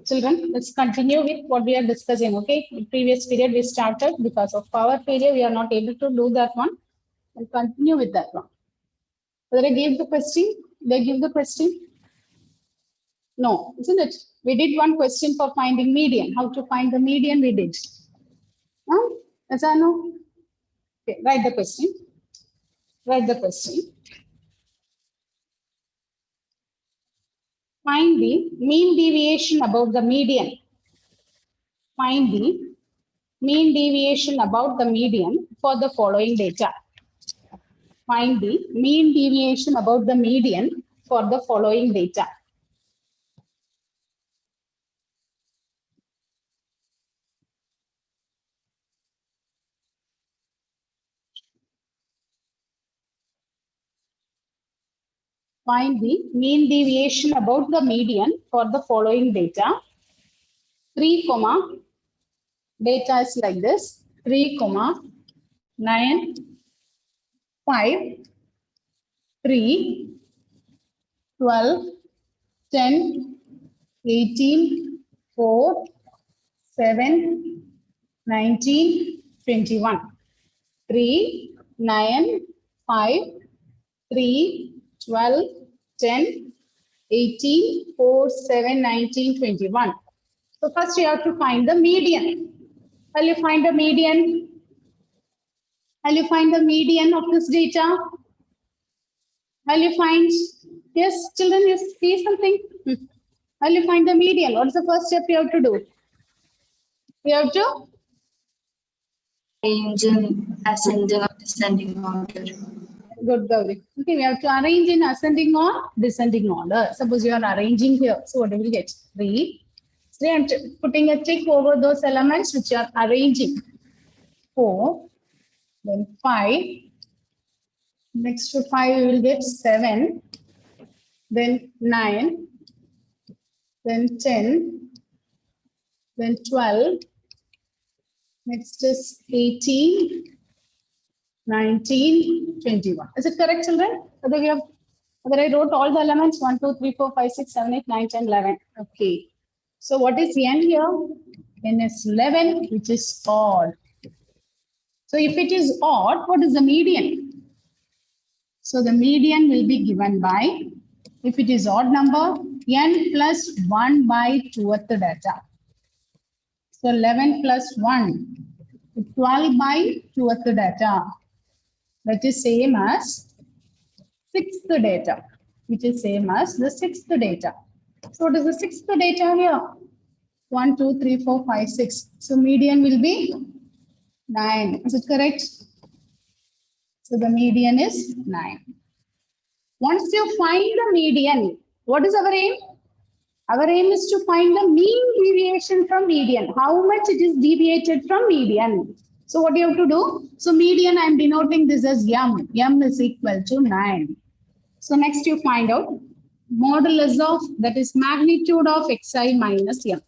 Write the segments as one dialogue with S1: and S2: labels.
S1: children, let's continue with what we are discussing. Okay, in previous period we started because of power failure, we are not able to do that one. We'll continue with that one. Whether I gave the question? Did I give the question? No, isn't it? We did one question for finding median. How to find the median we did. Huh? Yes or no? Okay, write the question. Write the question. Find the mean deviation above the median. Find the mean deviation about the median for the following data. Find the mean deviation about the median for the following data. Find the mean deviation about the median for the following data. 3, data is like this. 3, 9, 5, 3, 12, 10, 18, 4, 7, 19, 21. 3, 9, 5, 3, 12, 10, 18, 4, 7, 19, 21. So first you have to find the median. Will you find the median? Will you find the median of this data? Will you find, yes, children, you see something? Will you find the median? What's the first step you have to do? You have to
S2: arrange in ascending or descending order.
S1: Good, Gauri. Okay, we have to arrange in ascending or descending order. Suppose you are arranging here. So what do we get? 3. So I'm putting a tick over those elements which you are arranging. 4, then 5. Next to 5, we will get 7, then 9, then 10, then 12. Next is 18, 19, 21. Is it correct, children? Whether I wrote all the elements 1, 2, 3, 4, 5, 6, 7, 8, 9, 10, 11. Okay. So what is n here? N is 11, which is odd. So if it is odd, what is the median? So the median will be given by, if it is odd number, n plus 1 by 2th data. So 11 plus 1, 12 by 2th data. That is same as 6th data, which is same as the 6th data. So what is the 6th data here? 1, 2, 3, 4, 5, 6. So median will be 9. Is it correct? So the median is 9. Once you find the median, what is our aim? Our aim is to find the mean deviation from median. How much it is deviated from median. So what do you have to do? So median, I am denoting this as m. M is equal to 9. So next you find out modulus of, that is magnitude of xi minus m.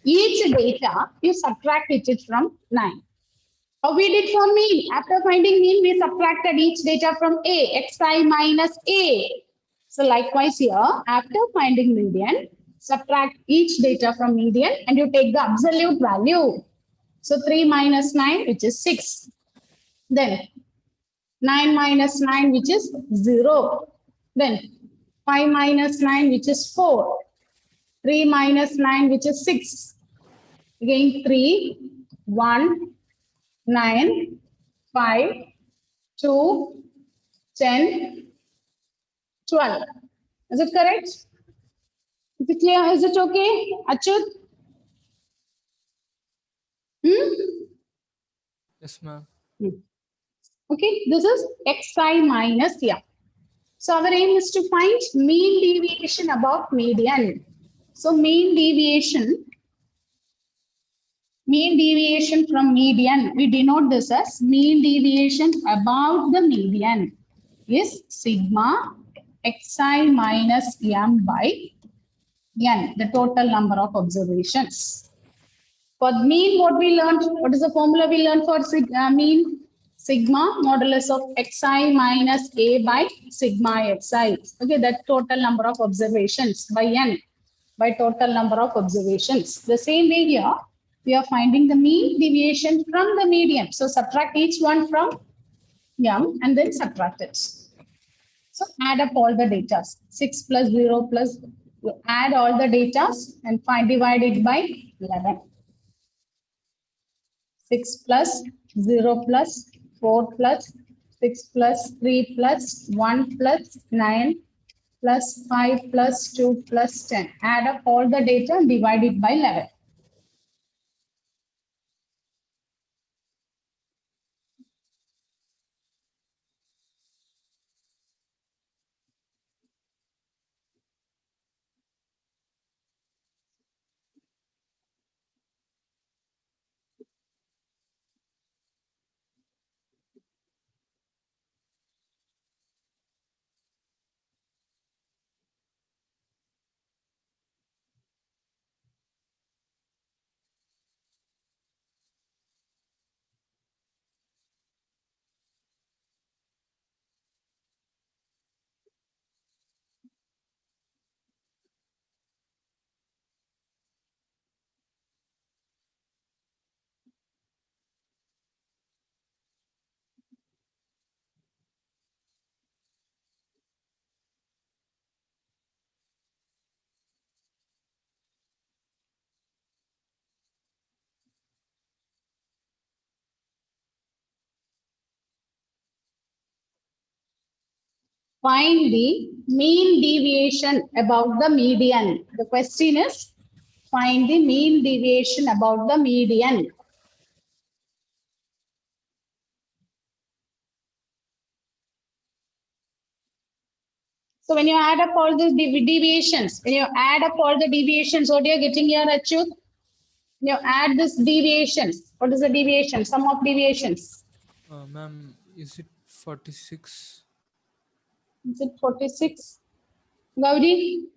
S1: Each data, you subtract it from 9. How we did for mean? After finding mean, we subtracted each data from a, xi minus a. So likewise here, after finding median, subtract each data from median and you take the absolute value. So 3 minus 9, which is 6. Then 9 minus 9, which is 0. Then 5 minus 9, which is 4. 3 minus 9, which is 6. Again 3, 1, 9, 5, 2, 10, 12. Is it correct? Is it clear? Is it okay? Achut?
S3: Yes, ma'am.
S1: Okay, this is xi minus m. So our aim is to find mean deviation above median. So mean deviation from median, we denote this as mean deviation above the median is sigma xi minus m by n, the total number of observations. For mean, what we learned, what is the formula we learned for mean? Sigma modulus of xi minus a by sigma xi. Okay, that total number of observations by n. by total number of observations. The same way here, we are finding the mean deviation from the median. So subtract each one from M and then subtract it. So add up all the data. 6 plus 0 plus, add all the data and find divide it by 11. 6 plus 0 plus 4 plus 6 plus 3 plus 1 plus 9 plus 5 plus 2 plus 10. Add up all the data and divide it by 11. Find the mean deviation about the median. The question is, find the mean deviation about the median. So when you add up all the deviations, when you add up all the deviations, what you're getting here, Achyut? When you add this deviations, what is the deviation? Sum of deviations.
S3: Ma'am, is it 46?
S1: Is it 46? Gauri?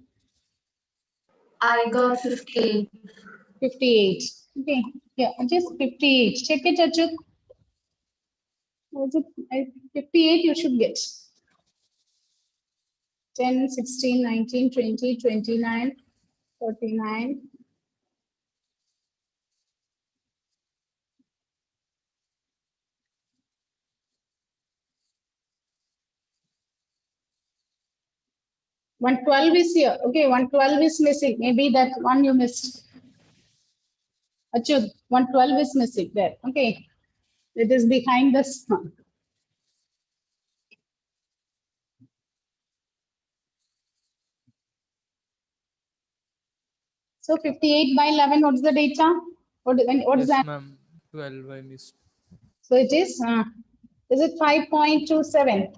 S2: I got 58.
S1: 58. Okay, yeah, just 58. Check it, Achyut. Is it 58 you should get. 10, 16, 19, 20, 29, 39. One 12 is here. Okay, 112 is missing. Maybe that one you missed. Achyut, 112 is missing there. Okay, it is behind this one. So 58 by 11, what's the data? What is
S3: Yes,
S1: that?
S3: ma'am. 12 I missed.
S1: So it is it 5.27?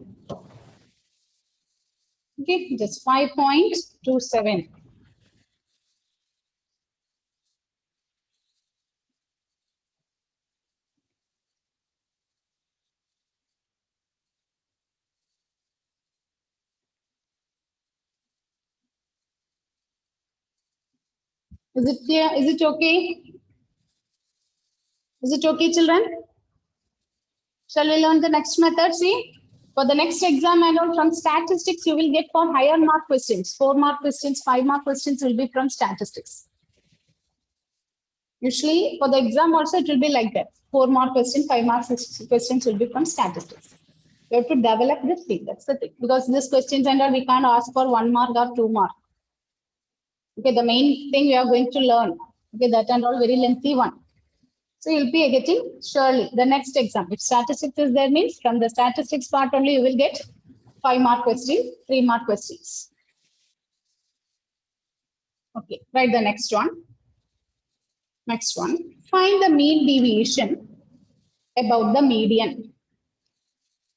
S1: Okay, just 5.27. Is it clear? Is it okay? Is it okay, children? Shall we learn the next method? See, for the next exam and all from statistics, you will get for higher mark questions. 4-mark questions, 5-mark questions will be from statistics. Usually for the exam also it will be like that. 4-mark question, 5-mark questions will be from statistics. You have to develop this thing. That's the thing. Because these questions and all we can't ask for 1 mark or 2 mark. Okay, the main thing we are going to learn. Okay, that and all very lengthy one. So you'll be getting surely the next exam. If statistics is there means from the statistics part only you will get 5-mark question, 3-mark questions. Okay, write the next one. Next one. Find the mean deviation about the median.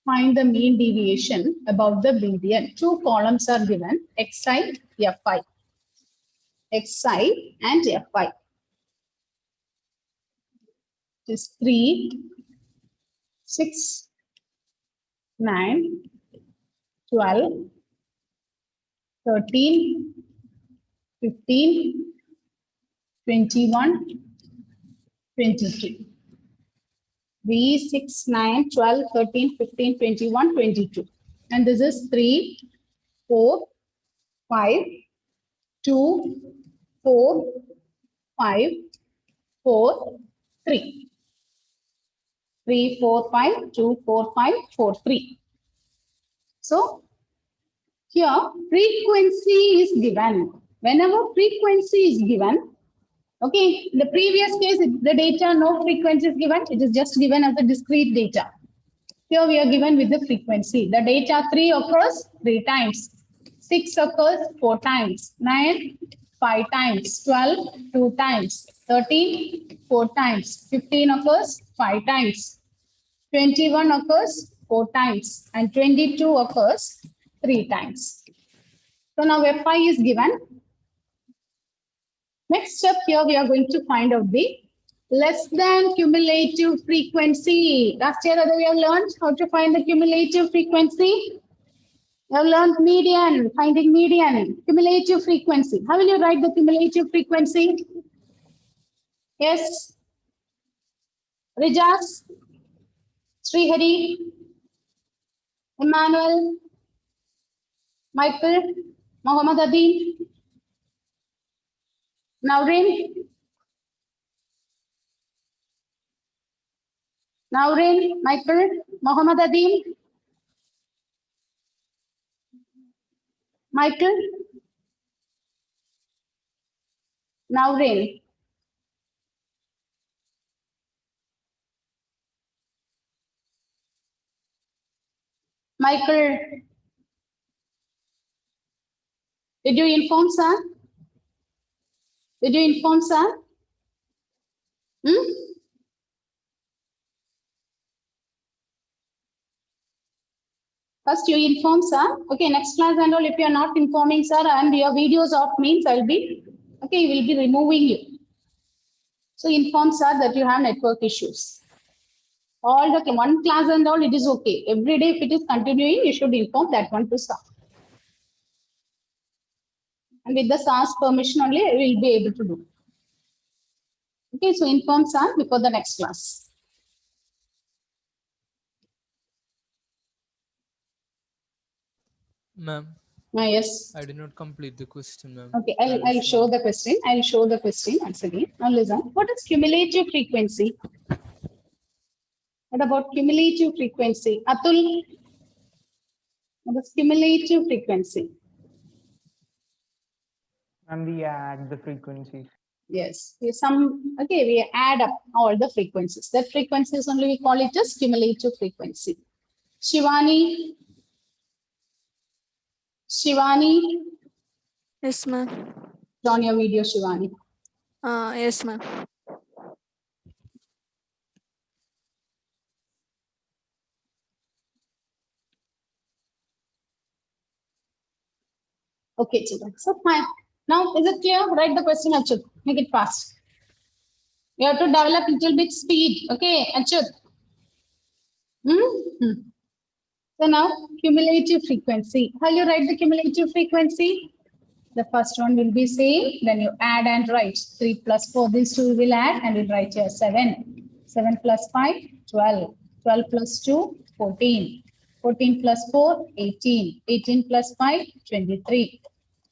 S1: Find the mean deviation about the median. 2 columns are given, xi, fi. Xi and fi. It is 3, 6, 9, 12, 13, 15, 21, 22. 3, 6, 9, 12, 13, 15, 21, 22. And this is 3, 4, 5, 2, 4, 5, 4, 3. 3, 4, 5, 2, 4, 5, 4, 3. So here frequency is given. Whenever frequency is given, okay, in the previous case, the data, no frequency is given. It is just given as a discrete data. Here we are given with the frequency. The data 3 occurs 3 times. 6 occurs 4 times. 9, 5 times. 12, 2 times. 13, 4 times. 15 occurs 5 times. 21 occurs 4 times. And 22 occurs 3 times. So now Fi is given. Next step here, we are going to find out the less than cumulative frequency. Last year, we have learned how to find the cumulative frequency. You have learned median, finding median, cumulative frequency. How will you write the cumulative frequency? Yes. Rijas, Srihari, Emmanuel, Michael, Mohammed Adin, Naurin, Michael, Mohammed Adin, Michael, Naurin. Michael, did you inform sir? Did you inform sir? First you inform sir. Okay, next class and all, if you are not informing sir and your videos off means I'll be, okay, we will be removing you. So inform sir that you have network issues. All the one class and all, it is okay. Every day if it is continuing, you should inform that one to sir. And with the sir's permission only, we will be able to do. Okay, so inform sir before the next class.
S3: Ma'am,
S1: Yes.
S3: I did not complete the question, ma'am.
S1: Okay, I'll show the question. I'll show the question once again. Now listen. What is cumulative frequency? What about cumulative frequency? Atul, what is cumulative frequency?
S4: And we add the frequencies.
S1: Yes, we add up all the frequencies. That frequencies only we call it as cumulative frequency. Shivani.
S5: Yes, ma'am.
S1: On your video, Shivani.
S5: Yes, ma'am.
S1: Okay, children. So fine. Now, is it clear? Write the question, Achut. Make it fast. You have to develop a little bit speed. Okay, Achut. So now, cumulative frequency. How you write the cumulative frequency? The first one will be same. Then you add and write. 3 plus 4. These two will add and we'll write here 7. 7 plus 5, 12. 12 plus 2, 14. 14 plus 4, 18. 18 plus 5, 23.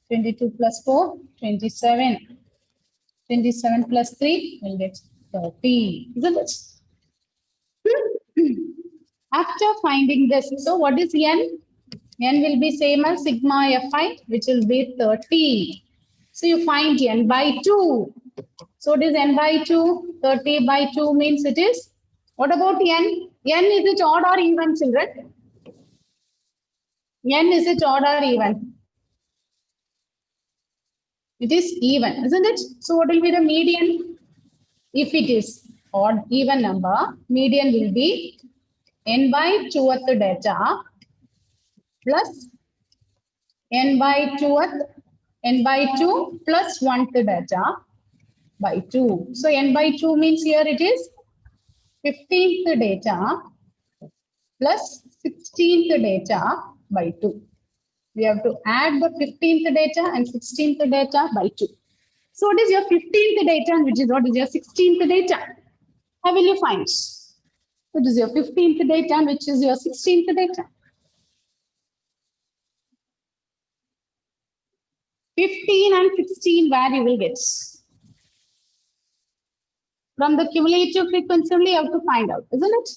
S1: 22 plus 4, 27. 27 plus 3 will get 30. Isn't it? After finding this, so what is n? N will be same as sigma Fi, which will be 30. So you find n by 2. So it is n by 2. 30 by 2 means it is. What about n? N is it odd or even, children? N is it odd or even? It is even, isn't it? So what will be the median? If it is odd even number, median will be n by 2th data plus n by 2 plus 1th data by 2. So n by 2 means here it is 15th data plus 16th data by 2. We have to add the 15th data and 16th data by 2. So what is your 15th data and what is your 16th data? How will you find? What is your 15th data and which is your 16th data? 15 and 16, where you will get? From the cumulative frequency only you have to find out, isn't it?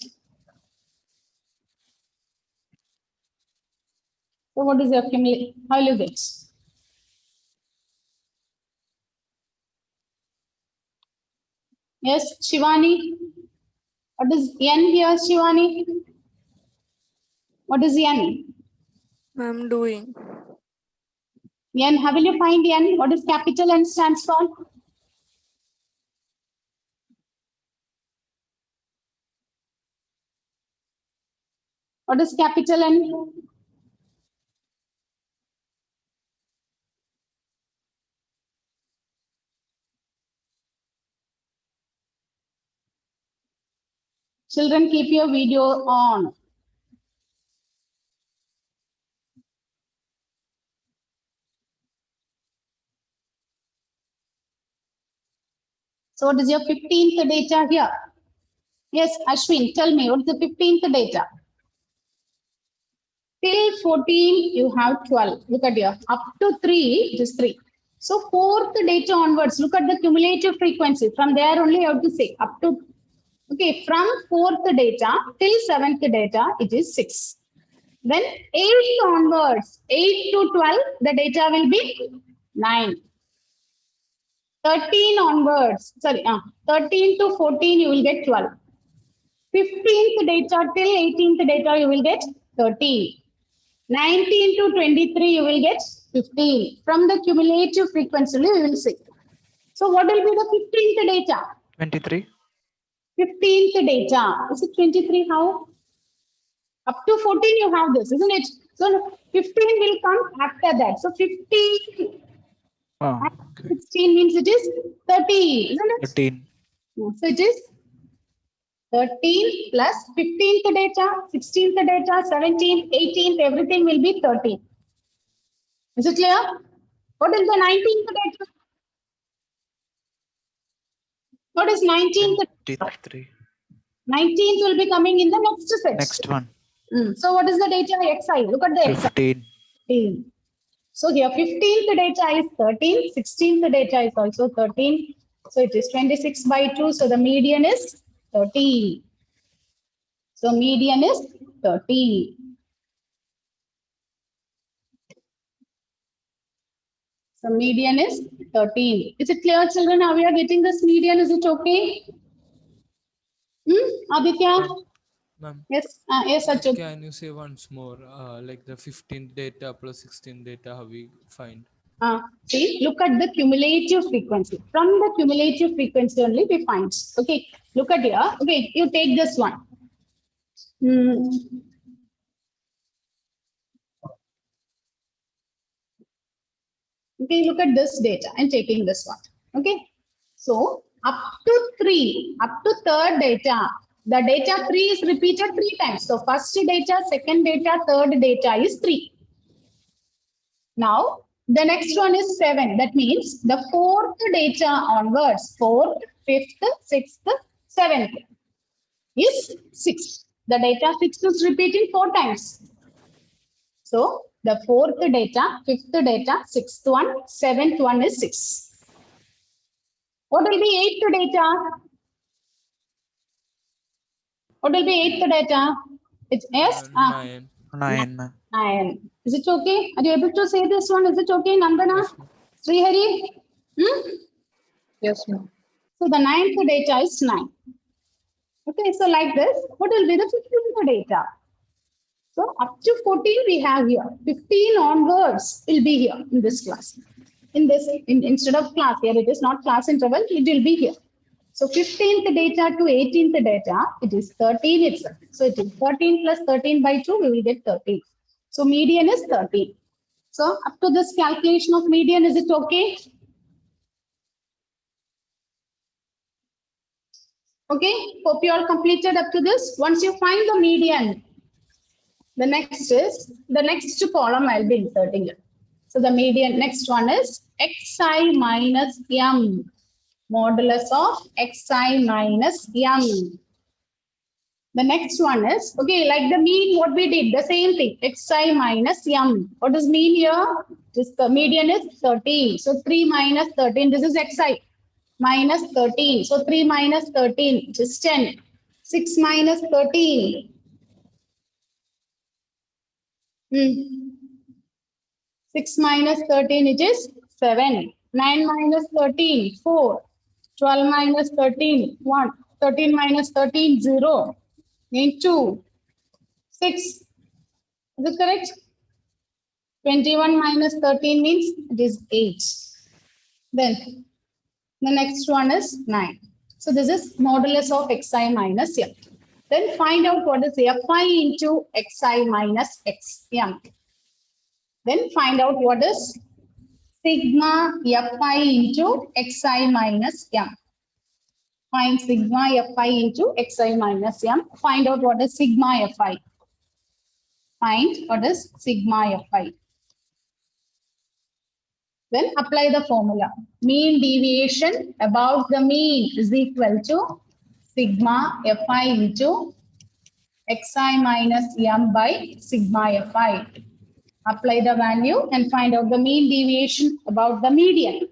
S1: So what is your cumulative? How will you get? Yes, Shivani. What is n here, Shivani? What is n?
S5: I'm doing.
S1: N, how will you find n? What is capital N stands for? What is capital N? Children, keep your video on. So what is your 15th data here? Yes, Ashwin, tell me, what is the 15th data? Till 14, you have 12. Look at here. Up to 3, it is 3. So 4th data onwards, look at the cumulative frequency. From there only you have to say up to, okay, from 4th data till 7th data, it is 6. Then 8 onwards, 8 to 12, the data will be 9. 13 onwards, 13 to 14, you will get 12. 15th data till 18th data, you will get 13. 19 to 23, you will get 15. From the cumulative frequency, you will see. So what will be the 15th data?
S6: 23.
S1: 15th data. Is it 23? How? Up to 14, you have this, isn't it? So 15 will come after that. So 15,
S6: Oh,
S1: 16 means it is 30, isn't it?
S6: 13.
S1: So it is 13 plus 15th data, 16th data, 17th, 18th, everything will be 13. Is it clear? What is the 19th data? What is 19th?
S6: 23.
S1: 19th will be coming in the next set.
S6: Next one.
S1: So what is the data xi? Look at the xi.
S6: 15.
S1: 15. So here 15th data is 13, 16th data is also 13. So it is 26 by 2. So the median is 30. So median is 30. So median is 13. Is it clear, children, how we are getting this median? Is it okay? Aditya?
S3: Ma'am,
S1: Yes, yes, Achut.
S3: can you say once more, like the 15th data plus 16th data, how we find?
S1: See, look at the cumulative frequency. From the cumulative frequency only we find. Okay, look at here. Okay, you take this one. Okay, look at this data and taking this one. Okay, so up to 3, up to third data, the data 3 is repeated 3 times. So first data, second data, third data is 3. Now, the next one is 7. That means the 4th data onwards, 4th, 5th, 6th, 7th is 6. The data 6 is repeating 4 times. So, the 4th data, 5th data, 6th one, 7th one is 6. What will be 8th data? What will be 8th data? It's S.
S3: 9.
S6: 9, ma'am.
S1: 9. Is it okay? Are you able to say this one? Is it okay, Nandana?
S3: Yes, ma'am.
S1: Srihari?
S2: Yes, ma'am.
S1: So the 9th data is 9. Okay, so like this, what will be the 15th data? So up to 14 we have here. 15 onwards will be here in this class. Instead of class, here it is not class interval, it will be here. So 15th data to 18th data, it is 13 itself. So it is 13 plus 13 by 2, we will get 13. So median is 13. So up to this calculation of median, is it okay? Okay, hope you all completed up to this. Once you find the median, the next column I'll be inserting it. So the median, next one is xi minus m, modulus of xi minus m. The next one is, okay, like the mean, what we did, the same thing, xi minus m. What is mean here? This the median is 13. So 3 minus 13, this is xi, minus 13. So 3 minus 13, which is 10. 6 minus 13. Hmm. 6 minus 13, it is 7. 9 minus 13, 4. 12 minus 13, 1. 13 minus 13, 0. Mean 2. 6. Is it correct? 21 minus 13 means it is 8. Then the next one is 9. So this is modulus of xi minus m. Then find out what is fi into xi minus xm. Then find out what is sigma fi into xi minus m. Find sigma fi into xi minus m. Find out what is sigma fi. Find what is sigma fi. Then apply the formula. Mean deviation above the mean is equal to sigma fi into xi minus m by sigma fi. Apply the value and find out the mean deviation about the median.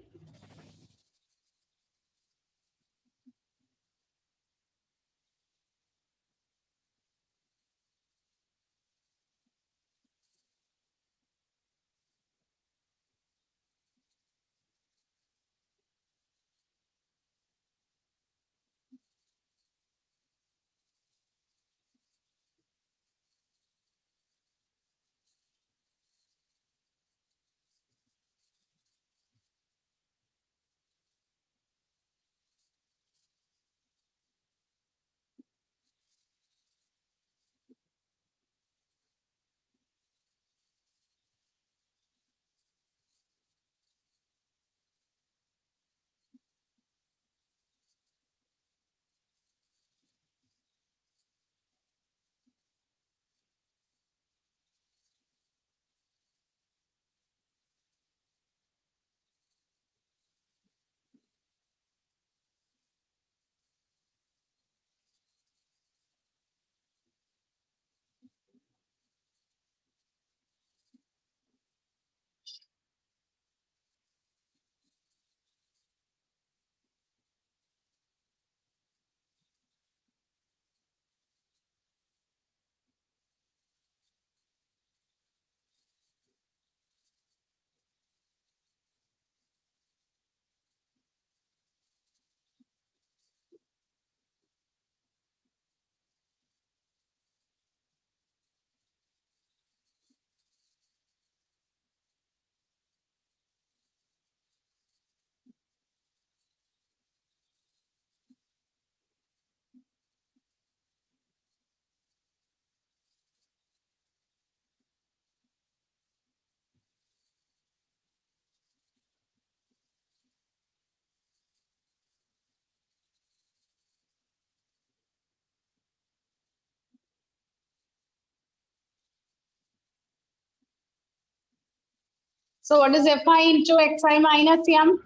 S1: So what is fi into xi minus m?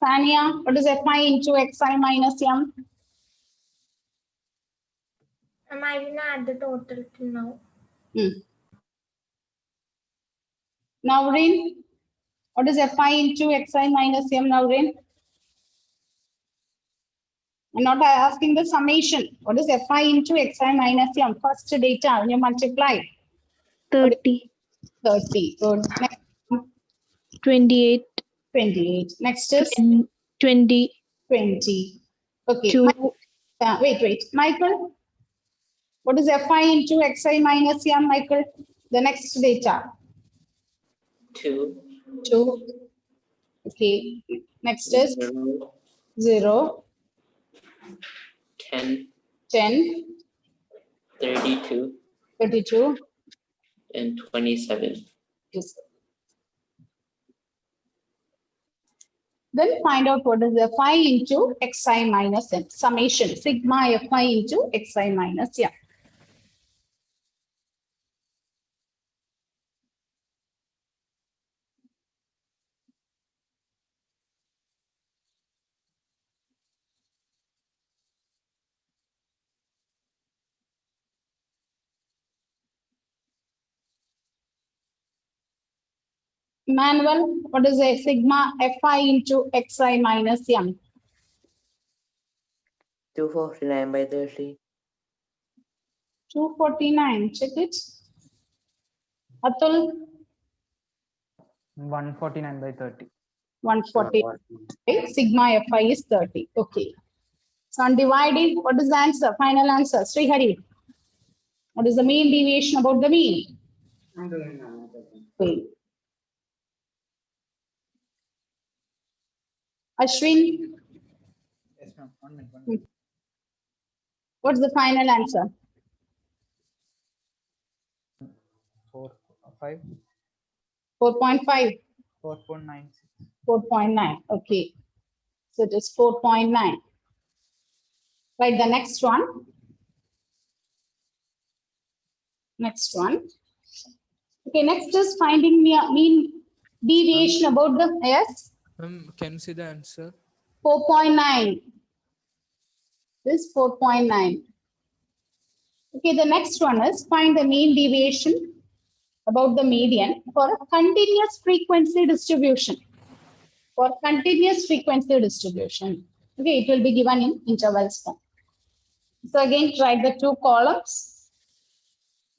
S1: Sania, what is fi into xi minus m?
S7: I didn't add the total till now.
S1: Naureen, what is fi into xi minus m, Naureen? I'm not asking the summation. What is fi into xi minus m? First data, when you multiply.
S8: 30,
S1: 30. Good. Next,
S8: 28,
S1: 28. Next is
S8: 20,
S1: 20. Okay.
S8: 2,
S1: Wait. Michael, what is fi into xi minus m, Michael? The next data.
S9: 2,
S1: 2. Okay. Next is
S9: 0,
S1: 0,
S9: 10,
S1: 10,
S9: 32,
S1: 32.
S9: and 27.
S1: Yes. Then find out what is fi into xi minus m. Summation. Sigma fi into xi minus m. Manual, what is a sigma fi into xi minus m?
S9: 249 by 30.
S1: 249, check it. Atul,
S4: 149 by 30.
S1: 140. Okay, sigma fi is 30. Okay. So on dividing, what is the answer? Final answer. Srihari. What is the mean deviation about the mean? Okay. Ashwin,
S6: Yes, ma'am. 1 minute.
S1: what's the final answer?
S6: 4, 5,
S1: 4.5,
S6: 4.96.
S1: 4.9. Okay. So it is 4.9. Right, the next one. Next one. Okay, next is finding mean deviation about the, yes,
S3: Can you see the answer?
S1: 4.9. This 4.9. Okay, the next one is find the mean deviation about the median for a continuous frequency distribution. For continuous frequency distribution. Okay, it will be given in intervals form. So again, write the two columns.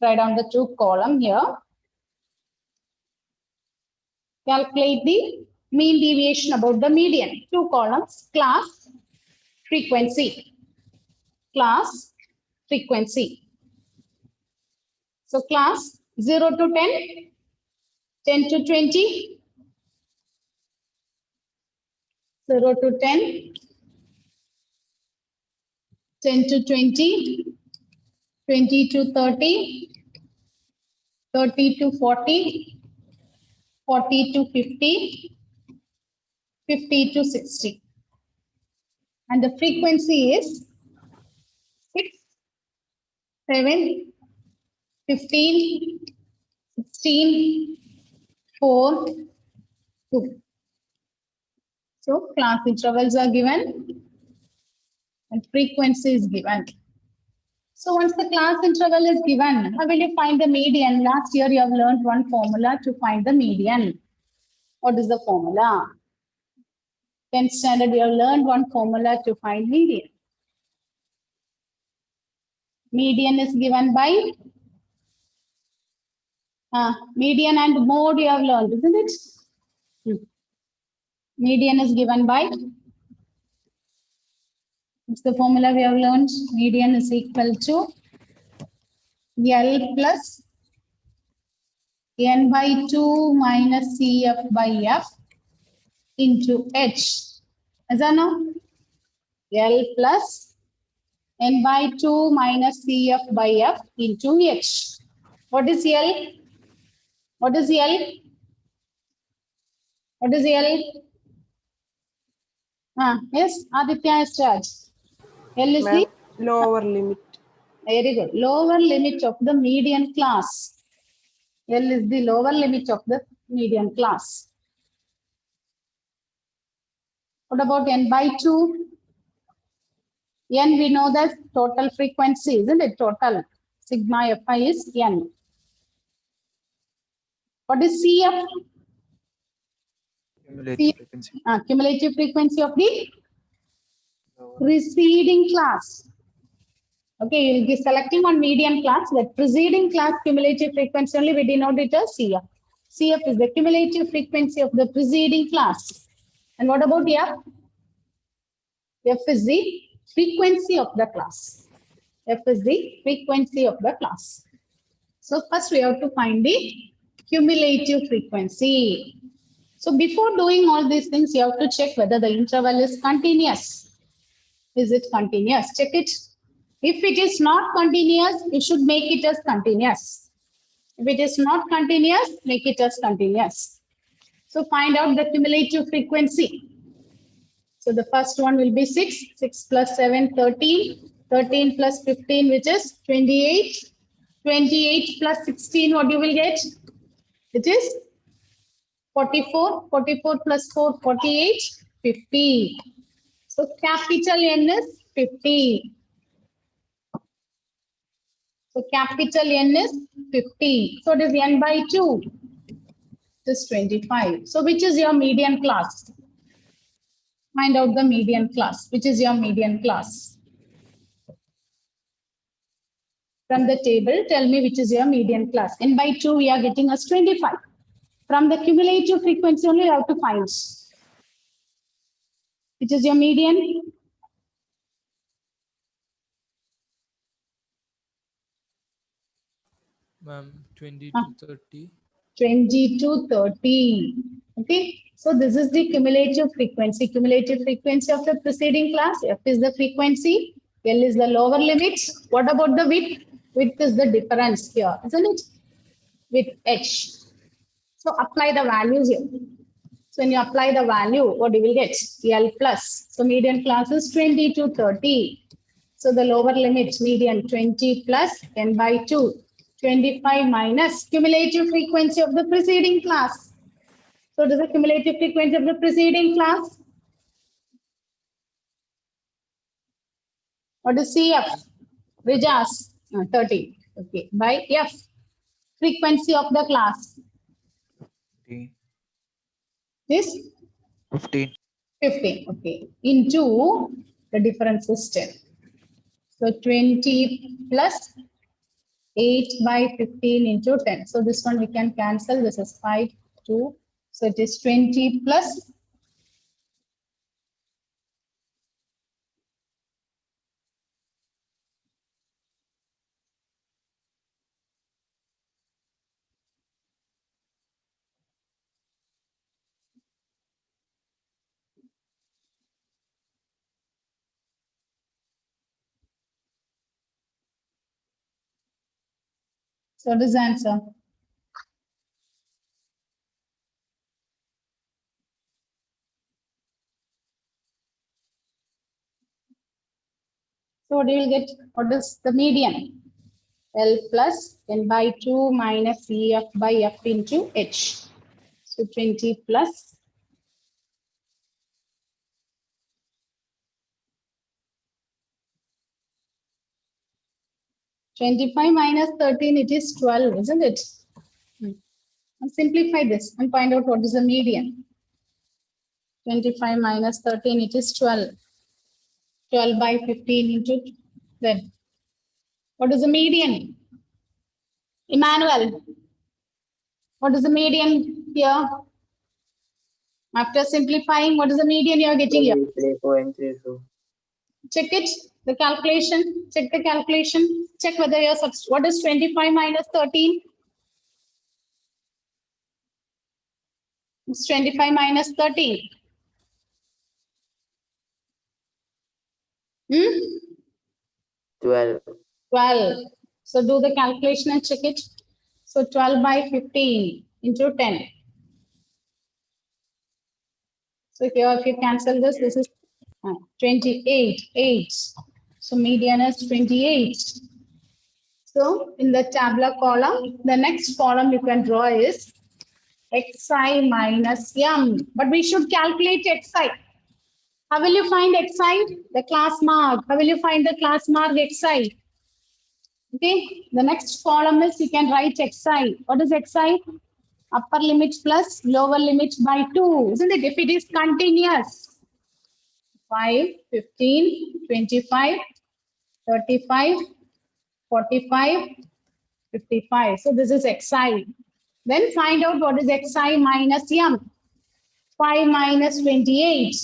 S1: Write down the two column here. Calculate the mean deviation about the median. Two columns, class, frequency. Class, frequency. So class 0 to 10, 10 to 20, 0 to 10, 10 to 20, 20 to 30, 30 to 40, 40 to 50, 50 to 60. And the frequency is 6, 7, 15, 16, 4, 2. So class intervals are given and frequency is given. So once the class interval is given, how will you find the median? Last year you have learned one formula to find the median. What is the formula? 10th standard you have learned one formula to find median. Median is given by median and mode you have learned, isn't it? Median is given by, what's the formula we have learned? Median is equal to L plus N by 2 minus CF by F into H. Is that now? L plus N by 2 minus CF by F into H. What is L? What is L? What is L? Yes, Aditya has charged. L is the
S2: Lower limit.
S1: very good. Lower limit of the median class. L is the lower limit of the median class. What about N by 2? N we know that total frequency, isn't it? Total sigma Fi is N. What is CF?
S6: Cumulative frequency.
S1: Cumulative frequency of the preceding class. Okay, you will be selecting on median class. That preceding class cumulative frequency only we denote it as CF. CF is the cumulative frequency of the preceding class. And what about F? F is the frequency of the class. F is the frequency of the class. So first we have to find the cumulative frequency. So before doing all these things, you have to check whether the interval is continuous. Is it continuous? Check it. If it is not continuous, you should make it as continuous. If it is not continuous, make it as continuous. So find out the cumulative frequency. So the first one will be 6. 6 plus 7, 13. 13 plus 15, which is 28. 28 plus 16, what you will get? It is 44. 44 plus 4, 48. 50. So capital N is 50. So capital N is 50. So it is N by 2. This 25. So which is your median class? Find out the median class. Which is your median class? From the table, tell me which is your median class. N by 2, we are getting us 25. From the cumulative frequency only, you have to find. Which is your median?
S3: Ma'am, 20 to 30.
S1: 20 to 30. Okay. So this is the cumulative frequency. Cumulative frequency of the preceding class. F is the frequency. L is the lower limit. What about the width? Width is the difference here, isn't it? With H. So apply the values here. So when you apply the value, what you will get? L plus. So median class is 20 to 30. So the lower limit, median 20 plus n by 2. 25 minus cumulative frequency of the preceding class. So what is the cumulative frequency of the preceding class? What is CF? Rijas, 30. Okay, by F, frequency of the class
S6: 15.
S1: is
S6: 15.
S1: 15. Okay, into the difference is 10. So 20 plus 8 by 15 into 10. So this one we can cancel. This is 5, 2. So it is 20 plus 'So what is the answer? So what do you get? What is the median? L plus n by 2 minus EF by F into H. So 20 plus 25 minus 13, it is 12, isn't it? And simplify this and find out what is the median. 25 minus 13, it is 12. 12 by 15 into then. What is the median? Emmanuel, what is the median here? After simplifying, what is the median you are getting here?
S9: 3.32.
S1: Check it, the calculation, check the calculation, check whether you're, what is 25 minus 13? It's 25 minus 13.
S9: 12.
S1: 12. So do the calculation and check it. So 12 by 15 into 10. So here if you cancel this, this is 28, 8. So median is 28. So in the tabular column, the next column you can draw is xi minus m. But we should calculate xi. How will you find xi? The class mark. How will you find the class mark xi? Okay, the next column is you can write xi. What is xi? Upper limit plus lower limit by 2. Isn't it? If it is continuous. 5, 15, 25, 35, 45, 55. So this is xi. Then find out what is xi minus m. 5 minus 28.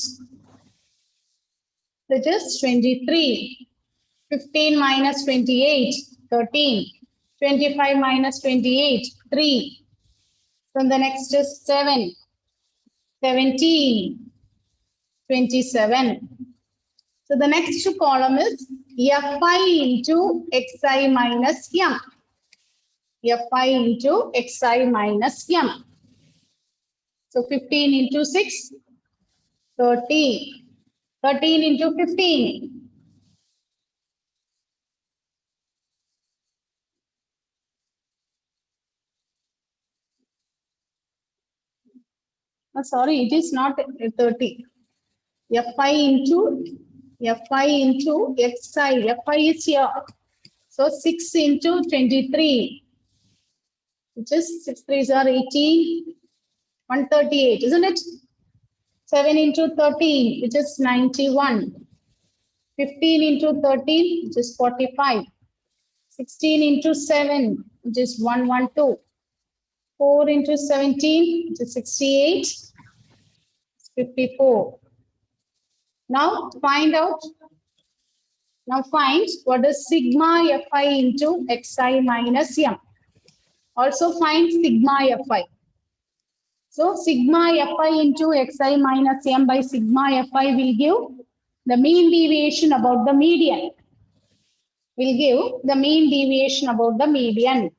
S1: That is 23. 15 minus 28, 13. 25 minus 28, 3. Then the next is 7, 17, 27. So the next column is fi into xi minus m. Fi into xi minus m. So 15 into 6, 30. 13 into 15. Sorry, it is not 30. Fi into xi. Fi is here. So 6 into 23, which is 6 3s are 18, 138, isn't it? 7 into 13, which is 91. 15 into 13, which is 45. 16 into 7, which is 112. 4 into 17, which is 68. 54. Now find out. Now find what is sigma fi into xi minus m. Also find sigma fi. So sigma fi into xi minus m by sigma fi will give the mean deviation about the median. Will give the mean deviation about the median.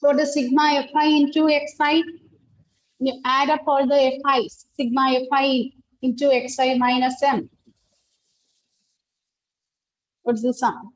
S1: So the sigma fi into xi, you add up all the fi's, sigma fi into xi minus m. What's the sum?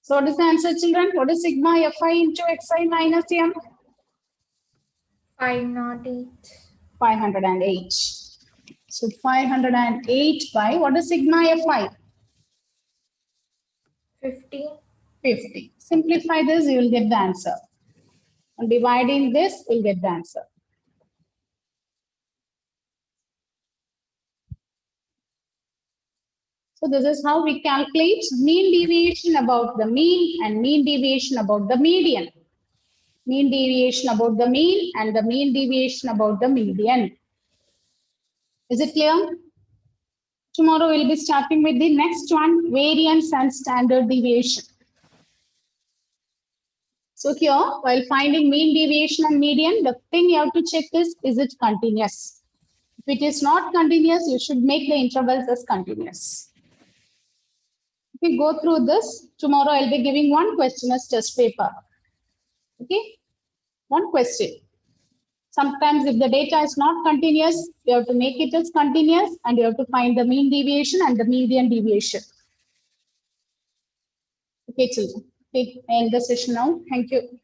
S1: So what is the answer, children? What is sigma fi into xi minus m?
S7: 508.
S1: 508. So 508 by what is sigma fi?
S7: 50.
S1: 50. Simplify this, you will get the answer. On dividing this, you'll get the answer. So this is how we calculate mean deviation about the mean and mean deviation about the median. Mean deviation about the mean and the mean deviation about the median. Is it clear? Tomorrow we'll be starting with the next one, variance and standard deviation. So here, while finding mean deviation and median, the thing you have to check is it continuous? If it is not continuous, you should make the intervals as continuous. If we go through this, tomorrow I'll be giving one question as test paper. Okay, one question. Sometimes if the data is not continuous, you have to make it as continuous and you have to find the mean deviation and the median deviation. Okay, children. Okay, end the session now. Thank you.